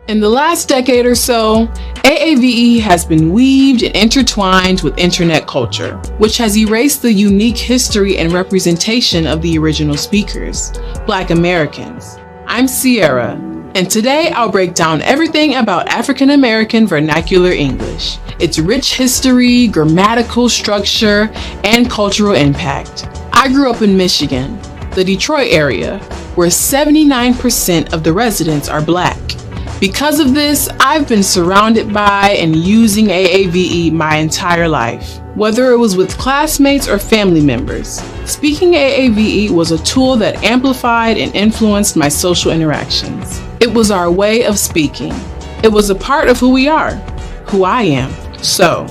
In the last decade or so, AAVE has been weaved and intertwined with internet culture, which has erased the unique history and representation of the original speakers, Black Americans. I'm Sierra, and today I'll break down everything about African American vernacular English, its rich history, grammatical structure, and cultural impact. I grew up in Michigan, the Detroit area, where 79% of the residents are Black. Because of this, I've been surrounded by and using AAVE my entire life, whether it was with classmates or family members. Speaking AAVE was a tool that amplified and influenced my social interactions. It was our way of speaking. It was a part of who we are, who I am. So,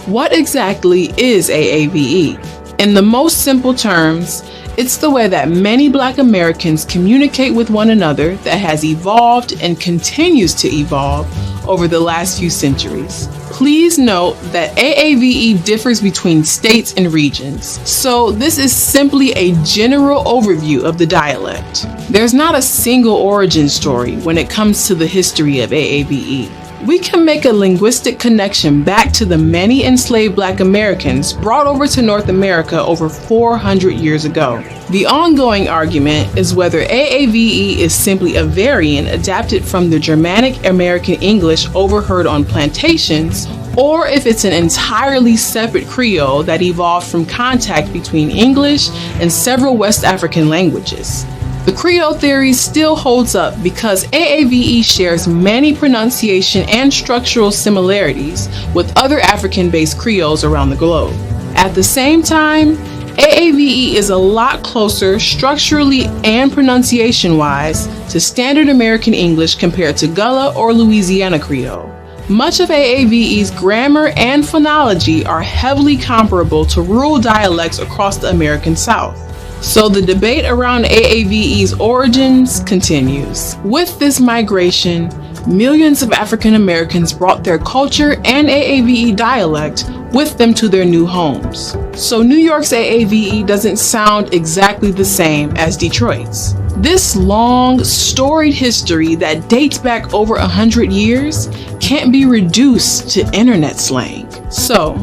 what exactly is AAVE? In the most simple terms, it's the way that many Black Americans communicate with one another that has evolved and continues to evolve over the last few centuries. Please note that AAVE differs between states and regions, so this is simply a general overview of the dialect. There's not a single origin story when it comes to the history of AAVE. We can make a linguistic connection back to the many enslaved Black Americans brought over to North America over 400 years ago. The ongoing argument is whether AAVE is simply a variant adapted from the Germanic American English overheard on plantations, or if it's an entirely separate Creole that evolved from contact between English and several West African languages. The Creole theory still holds up because AAVE shares many pronunciation and structural similarities with other African-based Creoles around the globe. At the same time, AAVE is a lot closer structurally and pronunciation-wise to standard American English compared to Gullah or Louisiana Creole. Much of AAVE's grammar and phonology are heavily comparable to rural dialects across the American South. So the debate around AAVE's origins continues. With this migration, millions of African Americans brought their culture and AAVE dialect with them to their new homes. So New York's AAVE doesn't sound exactly the same as Detroit's. This long, storied history that dates back over 100 years can't be reduced to internet slang. So,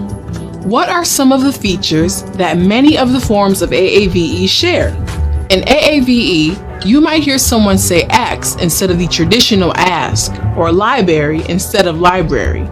what are some of the features that many of the forms of AAVE share? In AAVE, you might hear someone say ask instead of the traditional ask, or library instead of library.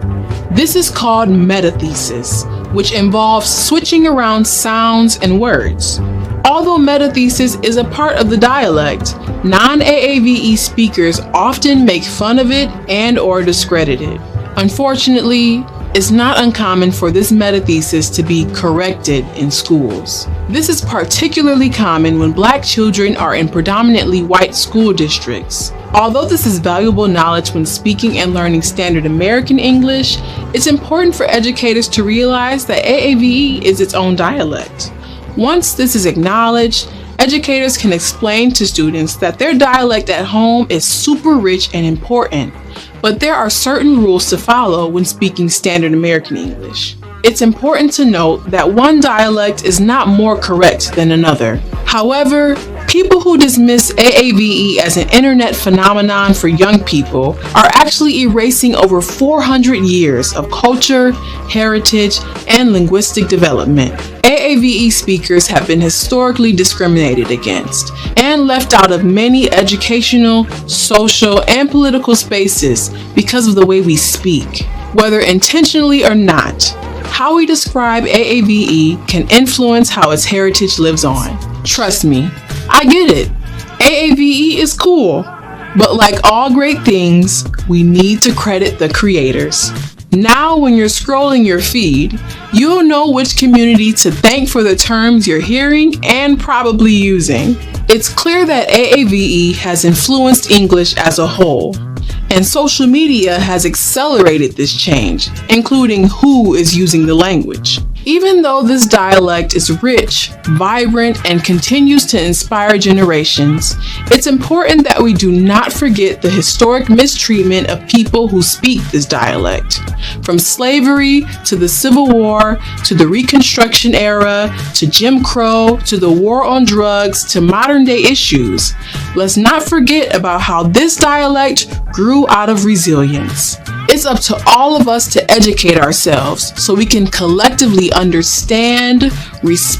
This is called metathesis, which involves switching around sounds and words. Although metathesis is a part of the dialect, non-AAVE speakers often make fun of it and/or discredit it. Unfortunately, it's not uncommon for this metathesis to be corrected in schools. This is particularly common when Black children are in predominantly white school districts. Although this is valuable knowledge when speaking and learning standard American English, it's important for educators to realize that AAVE is its own dialect. Once this is acknowledged, educators can explain to students that their dialect at home is super rich and important, but there are certain rules to follow when speaking standard American English. It's important to note that one dialect is not more correct than another. However, people who dismiss AAVE as an internet phenomenon for young people are actually erasing over 400 years of culture, heritage, and linguistic development. AAVE speakers have been historically discriminated against and left out of many educational, social, and political spaces because of the way we speak. Whether intentionally or not, how we describe AAVE can influence how its heritage lives on. Trust me, I get it. AAVE is cool, but like all great things, we need to credit the creators. Now when you're scrolling your feed, you'll know which community to thank for the terms you're hearing and probably using. It's clear that AAVE has influenced English as a whole, and social media has accelerated this change, including who is using the language. Even though this dialect is rich, vibrant, and continues to inspire generations, it's important that we do not forget the historic mistreatment of people who speak this dialect. From slavery to the Civil War to the Reconstruction era to Jim Crow to the war on drugs to modern day issues, let's not forget about how this dialect grew out of resilience. It's up to all of us to educate ourselves so we can collectively understand, respect,